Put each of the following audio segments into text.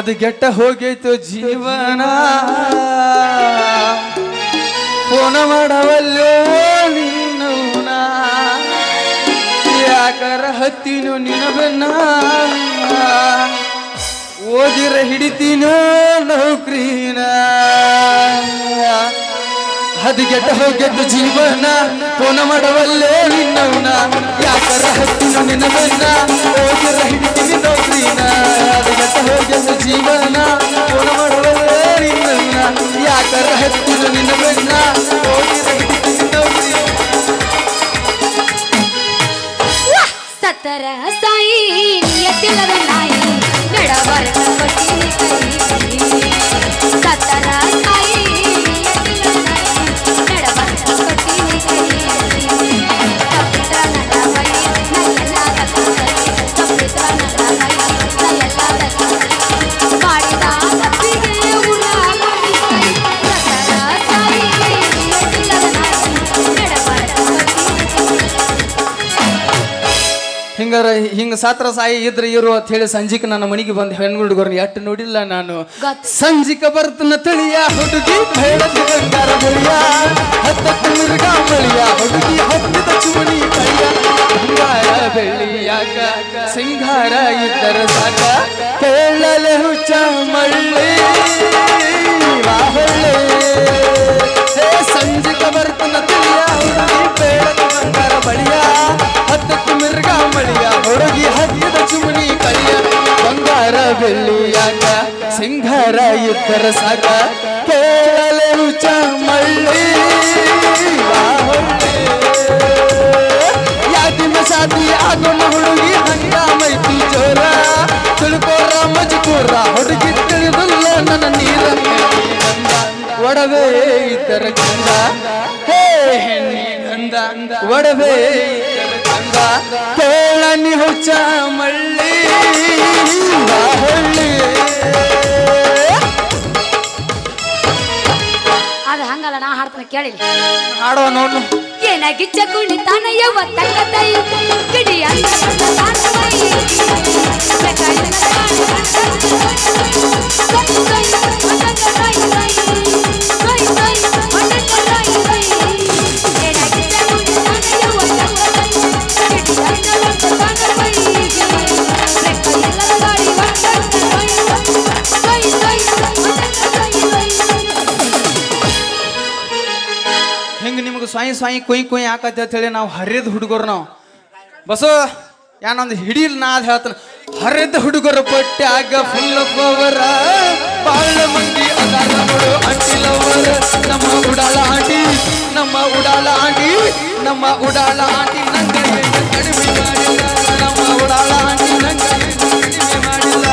ಹದಗೆಟ್ಟ ಹೋಗೈತು ಜೀವನ ಫೋನ ಮಾಡವಲ್ಲೋ ನಿನ್ನವನ ಯಾಕರ ಹತ್ತಿನೋ ನಿನ ಬೆನ್ನ ಓದಿರ ಹಿಡಿತೀನೋ ನೌಕರಿನ ಹದಗೆಟ್ಟ ಹೋಗೈತು ಜೀವನ ಫೋನ ಮಾಡವಲ್ಲೋ ನಿನ್ನವನ ಯಾಕರ ಹತ್ತಿನೋ ನಿನ ಬೆನ್ನ ಓದಿರ ಹಿಡಿತೀನಿ ನೌಕರಿನ ಹದಗೆಟ್ಟ ಹೋಗೈತು ಜೀವನ ಫೋನ ಮಾಡವಲ್ಲೋ ನಿನ್ನವನ ಯಾಕರ ಹತ್ತಿನೋ ನಿನ ಬೆನ್ನ ಓದಿರ ಹಿಡಿತೀನಿ ನೌಕರಿನ ಸತ್ತರ ಸಾಯಿ ನಿಯತಿಲ್ಲದ ನಾಯಿ ನಡಬರ ಪಟ್ಟಿ ಸತ್ತರ ಸಾಯಿ ನಿಯತಿಲ್ಲದ ನಾಯಿ ನಡಬರ ಪಟ್ಟಿ ತಪ್ಪಿದ್ರ ನನ್ನ ಕೈ ನಲ್ಲೆಲ್ಲ ತಪ್ಪಿದ್ರ ನನ್ನ ಕೈ ನಲ್ಲೆಲ್ಲ ಮಾಡಿದ ತಪ್ಪಿಗೆ ಉರ ಮಾಡಿ ಸತ್ತರ ಸಾಯಿ ನಿಯತಿಲ್ಲದ ನಾಯಿ ನಡಬರ ಹಿಂಗ ಸಾತ್ರ ಸಾಯಿ ಇದ್ರೆ ಇರು ಅಂತ ಹೇಳಿ ಸಂಜಿಕ ನನ್ನ ಮನೆಗೆ ಬಂದು ಹೆಣ್ಣು ಹುಡುಗರನ್ನ ಎಟ್ಟು ನೋಡಿಲ್ಲ ನಾನು ಸಂಜಿಕ ಬರ್ತನ ತಳಿಯ ಹುಡುಗಿ ಬೇಡದ ಬಂಗಾರ ಬಳಿಯ ಹತ್ತತ್ತು ಮಿರ್ಗ ಬಳಿಯ ಹುಡುಗಿ ಹತ್ತಿದ ಚುಮಣಿ ಕಳಿಯ ಬಂಗಾರ ಬೆಳ್ಳಿಯಾಗ ಸಿಂಗಾರ ಇದ್ದರ ಸಾಕ ಕೇಳಲೆ ಹುಚ್ಚ ಮಳ್ಳಿ ವಾಹಳ್ಳಿ ಸಂಜಿಕ ಬರ್ತನ ತಳಿಯ ಹುಡುಗಿ ಬೇಡದ ಬಂಗಾರ ಬಳಿಯ ಹತ್ತತ್ತು ಮಿರ್ಗ ಮಳಿಯ ಹುಡುಗಿ ಹತ್ತಿದ ಚುಮಣಿ ಕಳಿಯ ಬಂಗಾರ ಬೆಳ್ಳಿಯಾಗ ಸಿಂಗಾರ ಇದ್ದರ ಸಾಕ ಕೇಳಲೆ ಹುಚ್ಚ ಮಳ್ಳಿ ಯಾದಿನ ಸಾದಿ ಆಗೋಣ ಹುಡುಗಿ ಹಂಗಾಮೈತಿ ಜೋರ ತಿಳ್ಕೋರ ಮಜಕೂರ ಹುಡುಗಿ ತಿಳಿದಲ್ಲ ನನ್ನ ನೀರ ಒಡವೆ ಇದ್ದರ ಗಂಧ ಹೇ ಹೆಣ್ಣಿ ಗಂಧ ಒಡವೆ ಇದ್ದರ ಗಂಧ ಕೇಳನಿ ಹುಚ್ಚ ಮಳ್ಳಿ ಹೊಳ್ಳಿ ಅದು ಹಂಗಲ್ಲ ನಾ ಹಾಡ್ತಾನೆ ಕೇಳಿಲ್ಲ ಹಾಡೋ ನೋಡು ಏನಾಗಿಚ್ಚ ಕುಣಿತಾನ ಯಾವತ್ತಕ್ಕ ತೈ ಕಿಡಿ ಅಂತ ಹಿಂಗೆ ನಿಮ್ಗೆ ಸ್ವಾಯಿ ಸ್ವಾಯಿ ಕೊಯ್ ಕೊಯ್ ಹಾಕತ್ತೆ ಅಂತ ಹೇಳಿ ನಾವು ಹರಿದ ಹುಡುಗರು ನಾವು ಬಸೋ ಯಾನೊಂದು ಹಿಡೀಲ್ ನಾ ಅದು ಹೇಳ್ತಾನೆ ಹರಿದ ಹುಡುಗರ ಪಟ್ಟ್ಯಾಗ ಫುಲ್ ಪವರ ಬಾಳ ಮಂದಿ ಅದಾರ ನೋಡು ಅಂಟಿಲವರ ನಮ್ಮ ಉಡಾಳ ಆಂಟಿ ನಮ್ಮ ಉಡಾಳ ಆಂಟಿ ನಮ್ಮ ಉಡಾಳ ಆಂಟಿ ನಂಗೆ ಏನು ಕಡಿಮೆ ಮಾಡಿಲ್ಲ ನಮ್ಮ ಉಡಾಳ ಆಂಟಿ ನಂಗೆ ಏನು ಕಡಿಮೆ ಮಾಡಿಲ್ಲ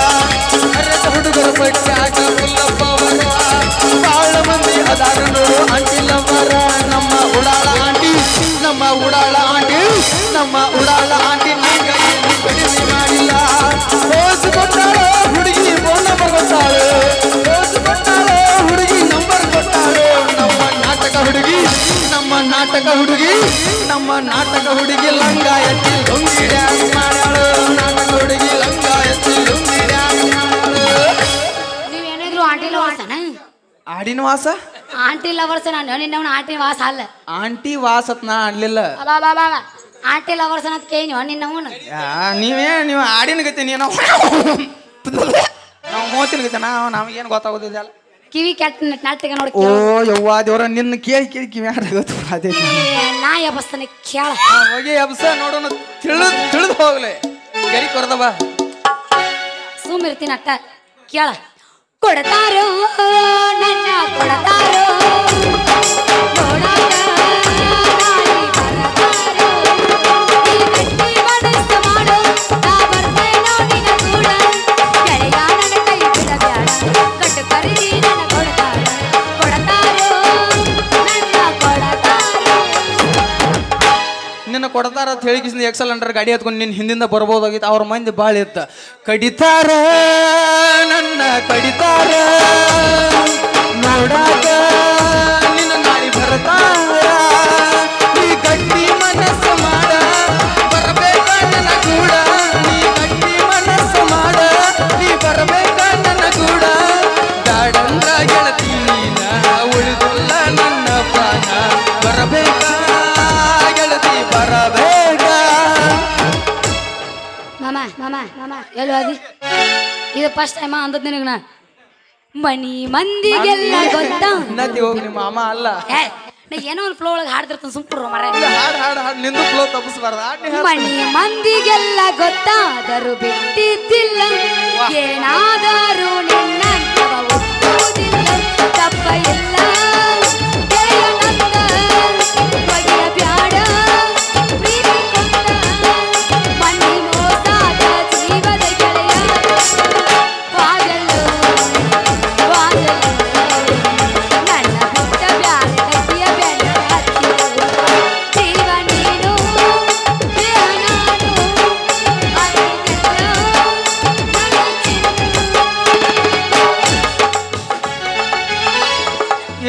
ಹರಿದ ಹುಡುಗರ ಪಟ್ಟ್ಯಾಗ ಫುಲ್ ಪವರ ಬಾಳ ಮಂದಿ ಅದಾರ ನೋಡು ಅಂಟಿಲವರ ನಮ್ಮ ಉಡಾಳ ಆಂಟಿ ನಮ್ಮ ಉಡಾಳ ಆಂಟಿ ನಮ್ಮ ಉಡಾಳ ಆಂಟಿ ನಂಗೆ ಏನು ಕಡಿಮೆ ಮಾಡಿಲ್ಲ ರೋಸ್ ಕೊಟ್ಟಾಳು ಹುಡುಗಿ ಫೋನ್ ನಂಬರ್ ಕೊಟ್ಟಾಳು ರೋಸ್ ಕೊಟ್ಟಾಳು ಹುಡುಗಿ ನಂಬರ್ ಕೊಟ್ಟಾಳು ನಮ್ಮ ನಾಟಕ ಹುಡುಗಿ ನಮ್ಮ ನಾಟಕ ಹುಡುಗಿ ನಮ್ಮ ನಾಟಕ ಹುಡುಗಿ ಲಂಗ ಎತ್ತಿ ಲುಂಗಿ ಡ್ಯಾನ್ಸ್ ಮಾಡ್ಯಾಳು ನಾಟಕ ಹುಡುಗಿ ಲಂಗ ಎತ್ತಿ ಲುಂಗಿ ಡ್ಯಾನ್ಸ್ ಮಾಡ್ಯಾಳು ನೀವೇನಿದ್ರು ಆಂಟಿ ಲವರ್ಸನ ಆಡಿನ ವಾಸ ಆಂಟಿ ಲವರ್ಸ್ ನಾನು ನಿನ್ನವನ ಆಂಟಿ ವಾಸ ಅಲ್ಲ ಆಂಟಿ ವಾಸತ್ ನಾ ಆಡ್ಲಿಲ್ಲ ಅಬಾ ಆಂಟಿ ಲವರ್ಸ್ ಅನ್ನೋದ್ ಕೇಳಿ ನಿನ್ನವನ ನೀವು ಆಡಿನ ಗತಿ ನೀನು ನಾವು ಮೋತಿನ ಗತಿ ನಮಗೇನು ಗೊತ್ತಾಗೋದಿಲ್ಲ ಕಿವಿ ಕೆಟ್ಟ ನಾಟಕ ನೋಡಿ ಓ ಯವ್ವ ದೇವ್ರ ನಿನ್ನ ಕೇಳಿ ಕೇಳಿ ಕಿವಿ ಗೊತ್ತು ಅದೇ ನಾ ಎಬ್ಬಸ್ತಾನೆ ಕೇಳ ಹೋಗಿ ಎಬ್ಸ ನೋಡೋಣ ತಿಳಿದು ಹೋಗ್ಲೆ ಗರಿ ಕೊರ್ದವ ಸುಮ್ಮಿರ್ತೀನಿ ಅಟ್ಟ ಕೇಳ ಕೊಡ್ತಾರೋ ನನ್ನ ಕೊಡ್ತಾರೋ ನೋಡಾಕ ನಾಯಿ ಬರತಾರೋ ಈ ಗಟ್ಟಿ ಮನಸ್ಸು ಮಾಡು ನಾ ಬರ್ತೇನೋ ನಿನ್ನ ಕೂಡ ಗೆಳೆಯ ನನ್ನ ಕೈ ಬಿಡಬ್ಯಾಡ ಕಟ್ಟು ಕರಿಗಿ ನನ್ನ ಕೊಡ್ತಾರೋ ನನ್ನ ಕೊಡ್ತಾರೋ ನಿನ್ನ ಕೊಡ್ತಾರ ಅಂತ ಹೇಳಿಕಿಸಿದ ಎಕ್ಸಲೆಂಟರ್ ಗಾಡಿ ಹತ್ಕೊಂಡು ನಿನ್ನ ಹಿಂದಿಂದ ಬರ್ಬೋದಾಗಿತ್ತು ಅವ್ರ ಮಂದಿ ಭಾಳ ಇತ್ತ ಕಡಿತಾರ ನನ್ನ ಕಡಿತಾರ ನೋಡಾಕ ನಿನ್ನ ನಾಳಿ ಬರ್ತಾರ ನೀ ಗಟ್ಟಿ ಮನಸ್ಸು ಮಾಡ ಬರಬೇಕ ನನ್ನ ಕೂಡ ನೀ ಗಟ್ಟಿ ಮನಸ್ಸು ಮಾಡ ನೀ ಬರಬೇಕ ನನ್ನ ಕೂಡ ಮಾಮ ಎಲ್ಲೋ ಅದಿ ಇದು ಫಸ್ಟ್ ಟೈಮ್ ಅಂದದ್ ನಿನಗ ನಾ ಮನಿ ಮಂದಿಗೆಲ್ಲ ಗೊತ್ತ ನದಿ ಹೋಗಿ ನಿಮ್ಮ ಮಾಮ ಅಲ್ಲ ನಾ ಏನೋ ಒಂದು ಫ್ಲೋ ಒಳಗೆ ಹಾಡ್ತಿರ್ತಾನೆ ಸುಮ್ಕುಡ್ರು ಮರ ಹಾಡು ನಿಂದು ಫ್ಲೋ ತಪ್ಪಿಸ್ಬಾರ್ದು ಮನಿ ಮಂದಿಗೆಲ್ಲ ಗೊತ್ತಾದರೂ ಬಿಟ್ಟಿದ್ದಿಲ್ಲ ಏನಾದರೂ ನಿನ್ನ ಒಪ್ಪುವುದಿಲ್ಲ ತಪ್ಪ ಇಲ್ಲ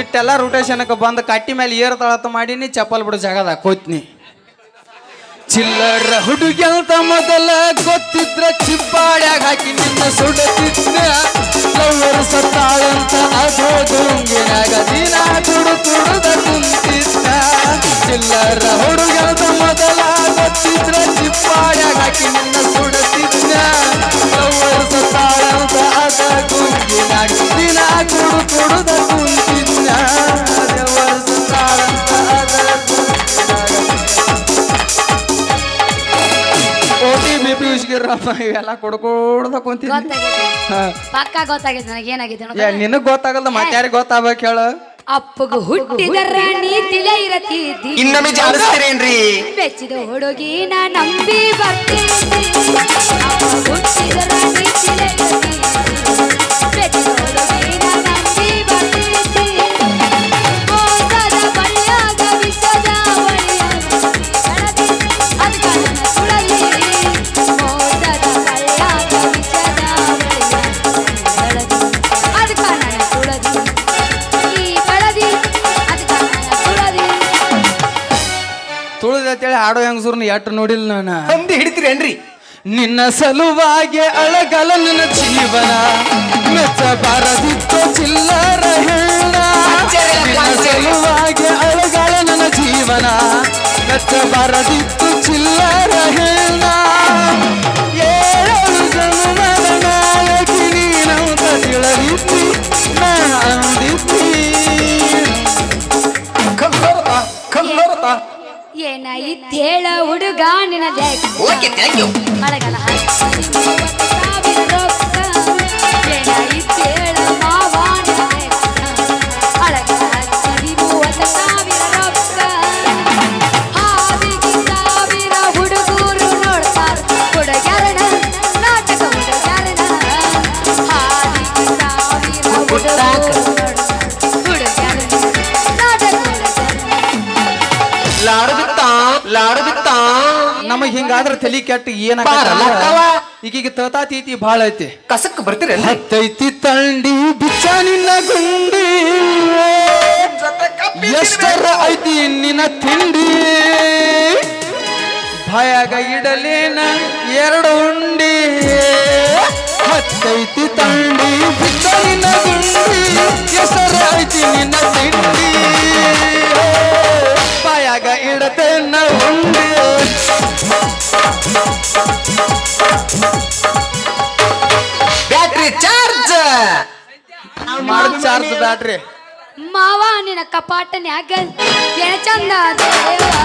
ಇಟ್ಟೆಲ್ಲ ರೊಟೇಷನ್ಕ್ಕೆ ಬಂದು ಕಟ್ಟಿ ಮೇಲೆ ಏರ್ ತಳತ ಮಾಡೀನಿ ಚಪ್ಪಲ್ ಬಿಡು ಜಾಗದಾಗ ಕೂತ್ನಿ ಚಿಲ್ಲರ ಹುಡುಗಿ ಅಂತ ಮೊದಲ ಗೊತ್ತಿದ್ರ ಚಿಪ್ಪಾಡ್ಯಾಗ ಹಾಕಿ ನಿನ್ನ ಸುಡತಿದ್ನ ಲವ್ವರು ಸತ್ತಾಳಂತ ಅದೋ ಗುಂಗಿನಾಗ ದಿನ ತುಡುದ ಕುಂತಿದ್ನ ಚಿಲ್ಲರ ಹುಡುಗಿ ಅಂತ ಮೊದಲ ಗೊತ್ತಿದ್ರ ಚಿಪ್ಪಾಡ್ಯಾಗ ಹಾಕಿ ನಿನ್ನ ಸುಡತಿದ್ನ ಲವ್ವರು ಸತ್ತಾಳಂತ ಅದ ಗುಂಗಿನಾಗ ದಿನ ತುಡುದ ಕುಂತಿದ್ನ ಲವ್ವರು ಸತ್ತಾಳಂತ ಅದ ಇವೆಲ್ಲ ಕೊಡ್ಕೊಡ್ದ ಕುಂತೀನಿ ಪಕ್ಕ ಗೊತ್ತಾಗೈತೆ ನನಗೆ ಏನಾಗಿದೆ ನಿನಗ್ ಗೊತ್ತಾಗಲ್ಲ ಮತ್ತಾರಿಗೆ ಗೊತ್ತಾಗ್ಬೇಕು ಹೇಳು ಅಪ್ಪಗ ಹುಟ್ಟಿದರ ನೀತಿಲೇ ಇರತಿದ್ದಿ ಇನ್ನೊಮ್ಮೆ ಜಾಲಿಸ್ತೀರೇನ್ರಿ ಬೆಚ್ಚಿದ ಹುಡುಗಿನ ನಂಬಿ ಬರ್ತೀನಿ ಹುಟ್ಟಿದರ ನೀತಿಲೇ ಇರತಿದ್ದಿ ಬೆಚ್ಚಿದ ಹುಡುಗಿನ ನಂಬಿ ಬರ್ತೀನಿ ಮೋಸದ ಬಳ್ಯಾಗ ವಿಷದ ಒಳಿಯಾಗ ಅದು ಕಣ್ಣ ಸುಳಲಿ ಮೋಸದ ಬಳ್ಯಾಗ ವಿಷದ ಒಳಿಯಾಗ ಅದು ಕಣ್ಣ ಸುಳದಿ ತುಳಿದೇಳಿ ಆಡೋ ಹೆಂಗಸೂರ್ನ ಎಟ್ಟು ನೋಡಿಲ್ಲ ನಾನು ಹಂದಿ ಹಿಡಿತೀರೇನ್ರಿ ನಿನ್ನ ಸಲುವಾಗಿ ಅಳಗಲ ನನ್ನ ಜೀವನ ಮೆಚ್ಚಬಾರದಿತ್ತು ಚಿಲ್ಲರ ಹೆಣ್ಣ ನಿನ್ನ ಸಲುವಾಗಿ ಅಳಗಲ ನನ್ನ ಜೀವನ ಮೆಚ್ಚಬಾರದಿತ್ತು ಚಿಲ್ಲರ ಹೆಣ್ಣ ಏಳು ಜನ್ಮದ ನಾಯಕಿ ನೀನಂತ ತಿಳಿದಿದ್ದಿ ನಾ ಅಂದಿದ್ದಿ ಕಲ್ಲೋರತ ಏನಾಯಿತೇಳ ಹುಡುಗ ನಿನ್ನ ಓಕೆ ಥ್ಯಾಂಕ್ ಯು ಅಳಗಲ 30,000 ರೊಕ್ಕ ಏನಾಯಿತೇಳ ಮಾವ ಅಳಗಲ 30,000 ರೊಕ್ಕ ಹಾದಿಗೆ 1,000 ಹುಡುಗರು ನೋಡ್ತಾರ ಹುಡುಗರನ ನಾಟಕ ಹುಡುಗರನ ಹಾದಿಗೆ 1,000 ಹುಡುಗರು ಹುಡುಗರನ ನಾಟಕ ಲಾಡಬಿತ್ತಾ ನಮಗ್ ಹಿಂಗಾದ್ರ ತಲಿ ಕೆಟ್ಟ ಏನಾಗ ಈಗೀಗ ತತಾತೀತಿ ಭಾಳ ಐತಿ ಕಸಕ್ ಬರ್ತೀರ ಹತ್ತೈತಿ ತಂಡಿ ಬಿಚ್ಚ ನಿನ್ನ ಗುಂಡಿ ಎಷ್ಟರ ಐತಿ ನಿನ್ನ ತಿಂಡಿ ಭಯಾಗ ಇಡಲೇನ 2 ಉಂಡಿ ಹತ್ತೈತಿ ತಂಡಿ ಬಿಚ್ಚ ನಿನ್ನ ಗುಂಡಿ ಎಷ್ಟರ ಐತಿ ನಿನ್ನ ತಿಂಡಿ ಭಯಾಗ ಇಡತೇನ ಉಂಡಿ ಬ್ಯಾಟ್ರಿ ಚಾರ್ಜ್ ಮಾಡ್ ಚಾರ್ಜ್ ಬ್ಯಾಟ್ರಿ ಮಾವ ನಿನ್ನ ಕಪಾಟನ್ಯಾಗ ಎಣ ಚಂದ ದೇವರ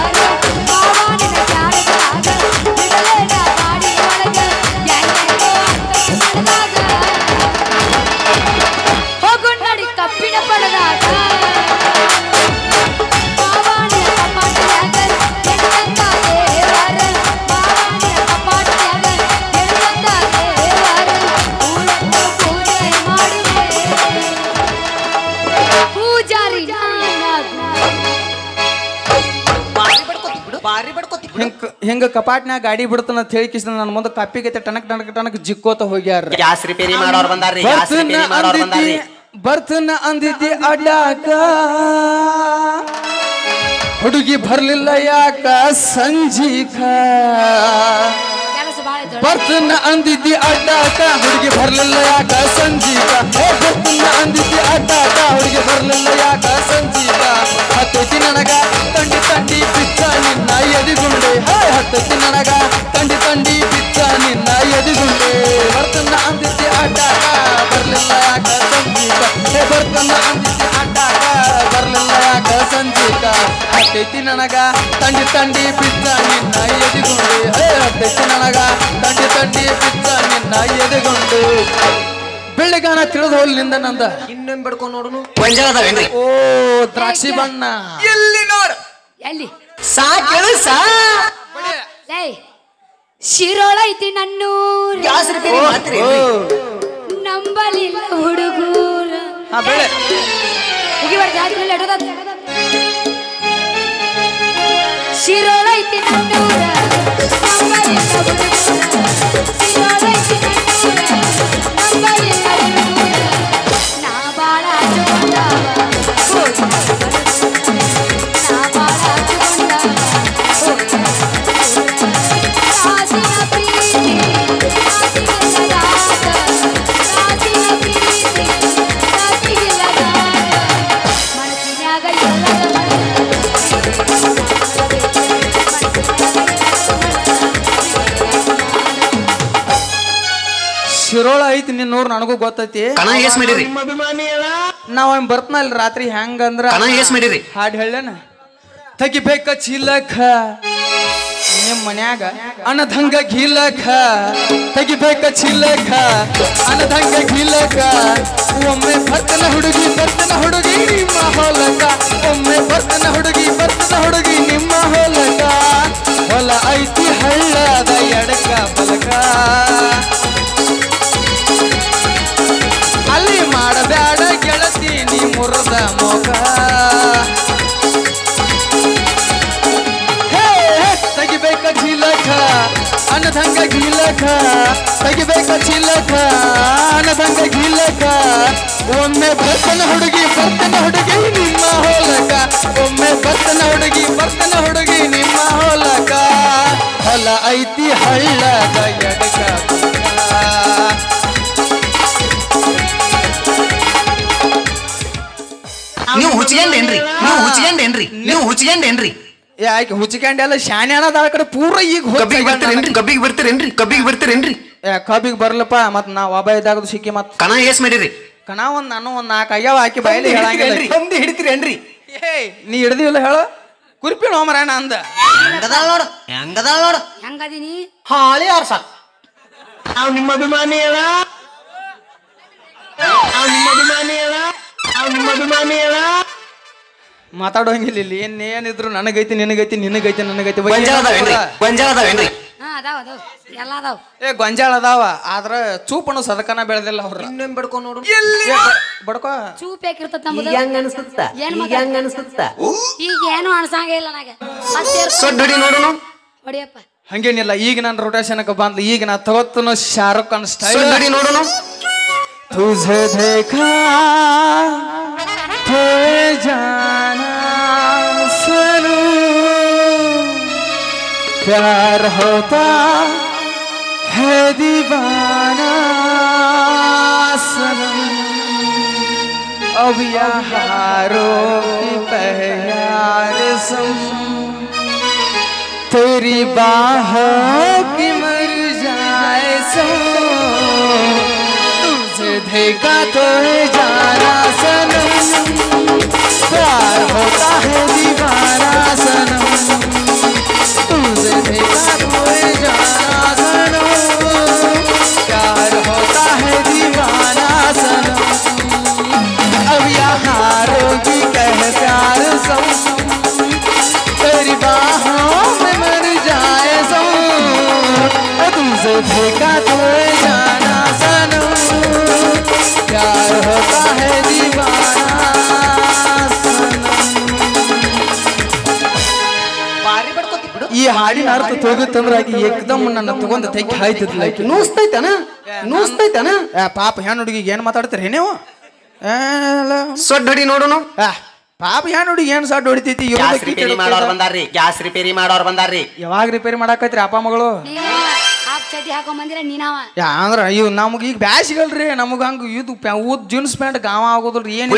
ಮಾವ ನಿನ್ನ ಜಾರದಾಗ ಬಿಡಲೇನ ಗಾಡಿ ಒಳಗ ಯಾಕೆಂದೋ ಅಂತದಾಗ ಹೋಗು ನಡಿ ಕಪ್ಪಿನ ಪಡದಾಗ ಮಾವ ನಿನ್ನ ಕಪಾಟನ್ಯಾಗ ಎಣ ಚಂದ ದೇವರ ಮಾವ ನಿನ್ನ ಕಪಾಟನ್ಯಾಗ ಎಣ ಚಂದ ದೇವರ ಪೂಜೆ ಮಾಡುವೆ ಪೂಜಾರಿ ಹಿಂಗ ಕಪಾಟ್ನಾಗ ಗಾಡಿ ಬಿಡ್ತಾನ ಅಂತ ಹೇಳಿ ಕಿಸಿದ ನನ್ನ ಮುಂದೆ ಕಪ್ಪಿಗೈತೆ ಟನಕ್ ಜಿಕ್ಕೋತ ಹೋಗ್ಯಾರ ಗ್ಯಾಸ್ ರಿಪೇರಿ ಮಾಡೋರು ಬಂದಾರ್ರಿ ಗ್ಯಾಸ್ ರಿಪೇರಿ ಮಾಡೋರು ಬಂದಾರ್ರಿ ಬರ್ತನ ಅಂದಿದ್ದಿ ಅಡ್ಯಾಕ ಹುಡುಗಿ ಬರ್ಲಿಲ್ಲ ಯಾಕ ಸಂಜೀಕ ಕೆಲಸ ಬಾಳ ಐತೆ ಬರ್ತನ ಅಂದಿದ್ದಿ ಅಡ್ಡಾಕ ಹುಡುಗಿ ಬರ್ಲಿಲ್ಲ ಯಾಕ ಸಂಜೀಕ ಬರ್ತನ ಅಂದಿದ್ದಿ ಅಡ್ಡಾಕ ಹುಡುಗಿ ಬರ್ಲಿಲ್ಲ ಯಾಕ ಸಂಜೀಕ ಹತ್ತೈತಿ ನನಗ ತಂಡಿ ಬಿಚ್ಚ ನಿನ್ನ ಎದಿಗುಂಡೆ ಹತ್ತೈತಿ ನನಗ ತಂಡಿ ಬಿಚ್ಚ ನಿನ್ನ ನನಗ ತಂಡಿ ತಂಡಿ ಬಿದ್ದ ನಿನ್ನ ಎದೆಗೊಂಡು ಅಧ್ಯಕ್ಷ ನನಗ ತಂಡಿ ತಂಡಿ ಬಿದ್ದ ನಿನ್ನ ಎದೆಗೊಂಡು ಬೆಳಗಾನ ತಿಳಿದ ಹೋಲಿನಿಂದ ನಂದ ಇನ್ನೊಂದು ಬಿಡ್ಕೊಂಡು ನೋಡುನು ಗೊಂಜಾಳದಾವೇನ್ರಿ ಓ ದ್ರಾಕ್ಷಿ ಬಣ್ಣ ಎಲ್ಲಿ ನೋಡ ಎಲ್ಲಿ ಸಾ ಕೇಳು ಸಾ ಏಯ್ ಶಿರೋಳೈತಿ ನನ್ನೂರ ಗ್ಯಾಸ್ ರಿಪೇರಿ ಮಾಡ್ತೀರಿ ನಂಬಲಿಲ್ಲ ಹುಡುಗೂರ ಹಾ ಬೆಳೆ ಮುಗಿಬಾರ್ದು ಜಾತ್ರೆ ಎಡದ ಶಿರೋಳೈತಿ ನನ್ನೂರ ನಂಬಲಿಲ್ಲ ಹುಡುಗೂರ ಶಿರೋಳೈತಿ ನನ್ನೂರ ನಂಬಲಿಲ್ಲ ಹುಡುಗೂರ ನಾ ಬಾಳ ಹಚ್ಕೊಂಡವ ನಾ ಬಾಳ ಹಚ್ಕೊಂಡವ ರಾಸಿನ ಪ್ರೀತಿ ರಾಸಿಗಿಲ್ಲ ರಾಸಿನ ಪ್ರೀತಿ ರಾಸಿಗಿಲ್ಲ ಮನಸ್ಸಿನ್ಯಾಗ ಶಿರೋಳ ಐತಿ ನಿನ್ನೂರು ನನಗೂ ಗೊತ್ತೈತಿ ಕಣ ಎಸ್ ಮಾಡಿರಿ ನಾವ್ ಬರ್ತನಲ್ಲ ರಾತ್ರಿ ಹೆಂಗಂದ್ರ ಕಣ ಎಸ್ ಮಾಡಿರಿ ಹಾಡ್ ಹೇಳೇನ ತೆಗಿಬೇಕ ಚಿಲಕ ನಿಮ್ ಮನ್ಯಾಗ ಅನದಂಗ ಗಿಲಕ ತೆಗಿಬೇಕ ಚಿಲಕ ಅನದಂಗ ಗಿಲಕ ಒಮ್ಮೆ ಬರ್ತನ ಹುಡುಗಿ ನಿಮ್ಮ ಹೊಲಕ ಒಮ್ಮೆ ಬರ್ತನ ಹುಡುಗಿ ನಿಮ್ಮ ಹೊಲಕ ಹೊಲ ಐತಿ ಹಳ್ಳದ ಎಡಕ ಬಲಕ ಅಲ್ಲಿ ಮಾಡಬ್ಯಾಡ ಗೆಳತಿ ನೀ ಮುರದ ಮೋಕ ತೆಗಿಬೇಕ ಚಿಲಕ ಅನದಂಗ ಗಿಲಕ ತೆಗಿಬೇಕ ಚಿಲಕ ಅನದಂಗ ಗಿಲಕ ಒಮ್ಮೆ ಬರ್ತನ ಹುಡುಗಿ ನಿಮ್ಮ ಹೊಲಕ ಒಮ್ಮೆ ಬರ್ತನ ಹುಡುಗಿ ನಿಮ್ಮ ಹೊಲಕ ಹೊಲ ಐತಿ ಹಳ್ಳದ ಎಡಕ ನೀವು ಹುಚ್ಚಿಗೆಂಡೇನ್ರಿ ಯಾಕೆ ಹುಚ್ಚಿಕೊಂಡೆ ಎಲ್ಲ ಶಾನೆ ಅನ್ನೋದ ಆ ಕಡೆ ಪೂರ ಈಗ ಕಬ್ಬಿಗೆ ಬರ್ತೀರೇನ್ರಿ ಕಬ್ಬಿಗೆ ಬರ್ಲಪ್ಪ ಮತ್ ನಾವ್ ಒಬ್ಬ ಇದ್ದಾಗದು ಸಿಕ್ಕಿ ಮತ್ ಕಣ ಎಸ್ ಮಾಡಿರಿ ಕಣ ನಾನು ಒಂದ್ 4 ಆಗ್ಯಾವ ಹಾಕಿ ಬಯಲಿ ಹೇಳಂಗಿಲ್ಲ ತಂದು ಹಿಡಿತೀರೇನ್ರಿ ನೀ ಹಿಡ್ದಿಲ್ಲ ಹೇಳ ಕುರ್ಪಿ ನೋಮರಾಯಣ ಅಂದ ಹೆಂಗದಾಳ ನೋಡು ಹೆಂಗದೀನಿ ಹಾಳಿ ಆರ್ಸ ನಿಮ್ಮ ಅಭಿಮಾನಿ ಅಲ್ಲ ಮಾತಾಡೋಂಗಿಲ್ಲ ಇಲ್ಲಿ ಏನಿದ್ರು ನನಗೈತಿ ನಿನಗೈತಿ ಗೊಂಜಾಳದಾವೇನ್ರಿ ಹಾ ಅದಾವ ಎಲ್ಲ ಅದಾವ ಗೊಂಜಾಳ ಅದಾವ ಆದ್ರ ಚೂಪನು ಸದಕನ ಬೆಳೆದಿಲ್ಲ ಅವ್ರ ಇನ್ನೊಂದು ಬಿಡ್ಕೊಂಡು ನೋಡು ಬಡ್ಕೋ ಚೂಪ್ ಯಾಕಿರ್ತದ ನಮ್ದು ಹೆಂಗ ಅನ್ಸುತ್ತ ಈಗ ಏನು ಅನ್ಸಂಗ ಇಲ್ಲ ನನಗೆ ಸೊಡ್ಡ ಹಿಡಿ ನೋಡುನು ಹೊಡಿಯಪ್ಪ ಹಂಗೇನಿಲ್ಲ ಈಗ ನಾನು ರೊಟೇಷನ್ಗೆ ಬಂದ್ಲು ಈಗ ನಾ ತಗೋತನು ಶಾರುಖ್ ಖಾನ್ ಸ್ಟೈಲ್ ಸೊಡ್ಡ ಹಿಡಿ ನೋಡುನು तुझे देखा तो जाना सनू प्यार होता है दीवाना सनम अब यारों की प्यार सम तेरी बाहों की मर जाए सो देखा तो जाना सनम प्यार होता है दीवाना सनम तुझे देखा तो जाना सनम प्यार होता है दीवाना सनम अब यहाँ रोगी कह प्यार सम तेरी बाहों में मर जाए सो तुझे देखा तो जाना सनम प्यार होता है दीवाना ಈ ಹಾಡಿನ ಅರ್ಥ ತೋಗುತ್ತಂದ್ರ ಆಕಿ ಏಕದಮ್ ನನ್ನ ತಗೊಂಡ ತೆಗಿ ಹಾಯ್ತಿದ್ಲ ಆಕಿ ನೂಸ್ತೈತನ ಪಾಪ ಹೆಣ್ಣು ಹುಡುಗಿಗೆ ಏನ್ ಮಾತಾಡ್ತೀರಿ ನೀವು ಸೊಡ್ಡ ಹಿಡಿ ನೋಡುನು ಪಾಪ ಹೆಣ್ಣು ಹುಡುಗಿ ಏನ್ ಸಾಡ್ ಹೊಡಿತೈತಿ ಗ್ಯಾಸ್ ರಿಪೇರಿ ಮಾಡೋರ್ ಬಂದಾರ್ರಿ ಯಾವಾಗ ರಿಪೇರಿ ಮಾಡಾಕೈತ್ರಿ ಅಪ್ಪ ಮಗಳು ಚಟಿ ಹಾಕೊಂಡ್ ಬಂದಿರ ನೀನಾವ ಅಂದ್ರ ಇವ್ ನಮಗ ಈಗ ಬ್ಯಾಸಿಗಲ್ರಿ ನಮಗ ಹಂಗ ಇದು ಊದ್ ಜೀನ್ಸ್ ಪ್ಯಾಂಟ್ ಗಾವ ಆಗೋದ್ರಿ ಏನ್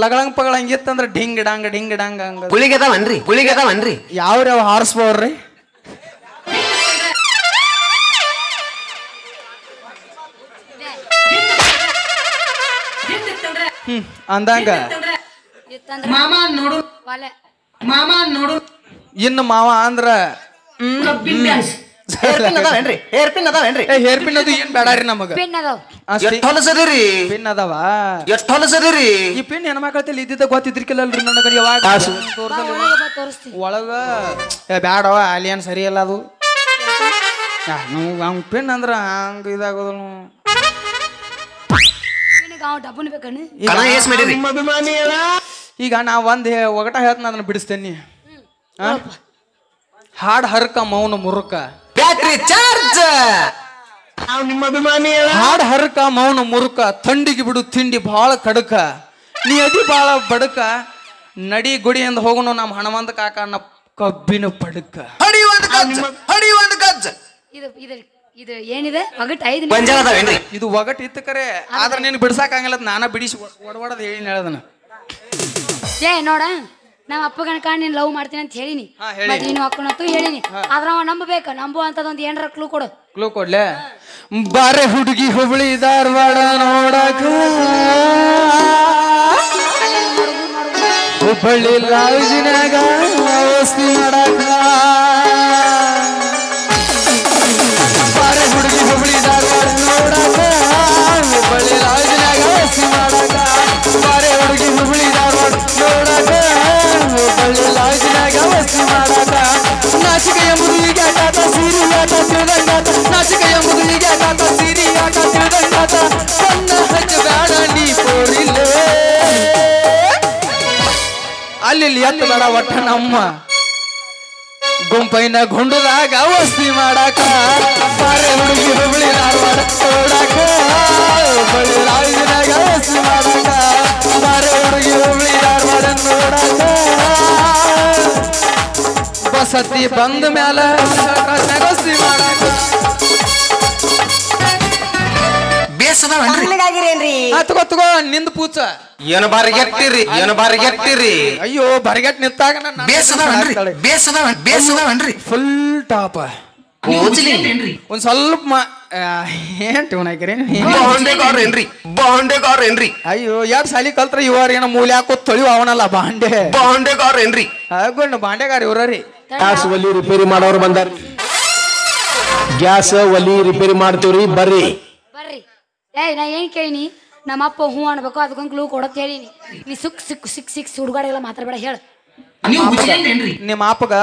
ಲಗಳಂಗ್ ಪಗಳಂಗ್ ಇತ್ತಂದ್ರ ಡಿಂಗ್ ಡಂಗ್ ಹಂಗ ಪುಳಿಗೆದವನ್ರಿ ಯಾವ್ಯಾವ ಹಾರ್ಸ್ ಪವರ್ ರೀ ಅಂದಂಗ ಮಾಮ ನೋಡು ಮಾಮ ನೋಡು ಇನ್ನು ಮಾವ ಅಂದ್ರ ಹೇರ್ ಪಿನ್ ಅದಾವೇನ್ರಿ ಹೇರ್ ಪಿನ್ ಅದಾವೇನ್ರಿ ಹೇರ್ ಪಿನ್ ಅದು ಏನ್ ಬೇಡಾರಿ ನಮಗ ಪೆನ್ ಅದಾವ ಎಷ್ಟ್ ಹೊಲಸದಿರಿ ಪಿನ್ ಅದಾವ ಎಷ್ಟ್ ಹೊಲಸದಿರಿ ಈ ಪಿನ್ ಹೆಣ್ಮಕ್ಳಲ್ಲಿ ಇದ್ದಿದ್ದ ಗೊತ್ತಿದ್ರಿಕಿಲ್ಲಲ್ರಿ ನನಗ ಯಾವಾಗ ಬಾ, ಒಳಗೆ ಬಾ ತೋರಿಸ್ತೀನಿ ಒಳಗ ಬ್ಯಾಡವ ಅಲ್ಲಿ ಏನ್ ಸರಿ ಅಲ್ಲ ಅದು ಅವ್ನ ಪಿನ್ ಅಂದ್ರ ಹಂಗ ಇದಾಗೋದನು ನಿನಗೆ ಅವ ಡಬ್ಬನ್ ಬೇಕಣ್ಣು ಕಣ ಏಸ್ ಮಾಡಿರಿ ನಿಮ್ಮ ಅಭಿಮಾನಿ ಅಲ್ಲ ಈಗ ನಾ ಒಂದ್ ಒಗಟ ಹೇಳ್ತಾನ ಅದನ್ನ ಬಿಡಿಸ್ತೇನಿ ಹಾಡ್ ಹರ್ಕ ಮೌನ ಮುರುಕ ಬ್ಯಾಟ್ರಿ ಚಾರ್ಜ್ ನಾವು ನಿಮ್ಮ ಅಭಿಮಾನಿ ಅಲ್ಲ ಹಾಡ್ ಹರ್ಕ ಮೌನ ಮುರುಕ ಥಂಡಿಗೆ ಬಿಡು ತಿಂಡಿ ಬಾಳ ಕಡಕ ನೀ ಅದಿ ಬಾಳ ಬಡಕ ನಡಿ ಗುಡಿಯಿಂದ ಹೋಗೋನು ನಮ್ಮ ಹಣವಂತ ಕಾಕನ ಕಬ್ಬಿನ ಪಡಕ ಹಡಿ ಒಂದು ಗಜ್ಜ ಇದು ಇದು ಇದು ಏನಿದೆ ಒಗಟ್ 5 ಪಂಜರ ಅದಾವೇನ್ರಿ ಇದು ಒಗಟ್ ಇತ್ತು ಕರೆ ಆದ್ರೆ ನೀನು ಬಿಡ್ಸಾಕಂಗಿಲ್ಲ ನಾನ ಬಿಡಿಸಿ ಒಡವಡದ್ ಹೇಳಿ ಹೇಳದನ ಏ ನೋಡ ನಮ್ಮ ಅಪ್ಪಗನ ಕಾಣ್ ನೀನ್ ಲವ್ ಮಾಡ್ತೀನಿ ಅಂತ ಹೇಳಿನಿ ಹಾ, ಹೇಳಿ. ಮತ್ತೆ ನೀನು ಅಕ್ಕನಂತೂ ಹೇಳಿನಿ ಆದ್ರ ಅವ ನಂಬಬೇಕ ನಂಬು ಅಂತದೊಂದು ಏನಾರ ಕ್ಲೂ ಕೊಡು ಕ್ಲೂ ಕೊಡ್ಲೆ ಬಾರೆ ಹುಡುಗಿ ಹುಬ್ಳಿ ಧಾರವಾಡ ನೋಡಕ ಹುಬ್ಬಳ್ಳಿ ಲಾಲ್ಜಿನಾಗ ವಸ್ತಿ ಮಾಡಕ ಬಾರೆ ಹುಡುಗಿ ಹುಬ್ಳಿ ಧಾರವಾಡ ನೋಡಕ ಹುಬ್ಬಳ್ಳಿ ಲಾಲ್ಜಿನಾಗ ವಸ್ತಿ ಮಾಡಕ ಬಾರೆ ಹುಡುಗಿ ಹುಬ್ಳಿ ಧಾರವಾಡ ನೋಡಕ ಹುಬ್ಬಳ್ಳಿ ಲಾಲ್ಜಿನಾಗ ವಸ್ತಿ ಮಾಡಕ ನಾಚಿಕ ಎಂಬುದು ಈಗ ಆಟ ಸೀರಿಯಾಟ ತಿಳಿದಂಗಾತ ನಾಚಿಕ ಎಂಬುದು ಈಗ ಆಟ ಸೀರಿಯಾಟ ತಿಳಿದಂಗಾತ ಕಣ್ಣ ಹಚ್ಚಬೇಡ ನೀ ಕೋರಿಲ್ಲೇ ಅಲ್ಲಿ ಎತ್ತ ಬೇಡ ಒಟ್ಟ ನಮ್ಮ ಗುಂಪೈನ ಗುಂಡುದಾಗ ವಸ್ತಿ ಮಾಡಾಕ ಬಾರೆ ಹುಡುಗಿ ಹುಬ್ಳಿ ಧಾರವಾಡ ನೋಡಾಕ ಹುಬ್ಬಳ್ಳಿ ಲಾಲ್ಜಿನಾಗ ವಸ್ತಿ ಮಾಡಾಕ ಬಾರೆ ಹುಡುಗಿ ಹುಬ್ಳಿ ಧಾರವಾಡ ನೋಡಾಕ ಬಸತಿ ಬಂದ ಮ್ಯಾಲ ವಸ್ತಿ ಮಾಡಾಕ ಬೇಸದವೇನ್ರಿ ತಗೋ ನಿಂದ ಪೂಚ ಏನು ಬಾರಿಗೆಟ್ಟಿರಿ ಅಯ್ಯೋ ಬರಿಗಟ್ ನಿಂತಾಗ ಬೇಸದವೇನ್ರಿ ಫುಲ್ ಟಾಪ್ ಒಂದ್ ಸ್ವಲ್ಪ ಏನ್ ಟ್ಯೂನ್ ಹಾಕಿರಿ ಬಾಂಡೆಗಾರೇನ್ರಿ ಅಯ್ಯೋ ಯಾರು ಸಾಲಿ ಕಲ್ತ್ರ ಇವ್ರ ಏನೋ ಮೂಲೆ ಹಾಕೋ ತೊಳಿವ ಅವನಲ್ಲ ಬಾಂಡೆಗಾರೇನ್ರಿ ಹಾಕೊಂಡು ಬಾಂಡೆಗಾರ ಇವ್ರಿ ಗ್ಯಾಸ್ ಒಲಿ ರಿಪೇರಿ ಮಾಡೋರು ಬಂದಾರ ಗ್ಯಾಸ್ ಒಲಿ ರಿಪೇರಿ ಮಾಡ್ತೀವ್ರಿ ಬರ್ರಿ ಬರ್ರಿ ಏಯ್ ನಾ ಏನ್ ಕೇಳಿನಿ ನಮ್ಮ ಅಪ್ಪ ಹೂ ಅನ್ಬೇಕು ಅದಕ್ಕೊಂದು ಕ್ಲೂ ಕೊಡತ್ ಹೇಳಿನಿ ನೀ ಸುಕ್ ಹುಡುಗಾಡೆಲ್ಲ ಮಾತಾಡ್ಬೇಡ ಹೇಳ ನಿಮ್ಮ ಅಪ್ಪಗ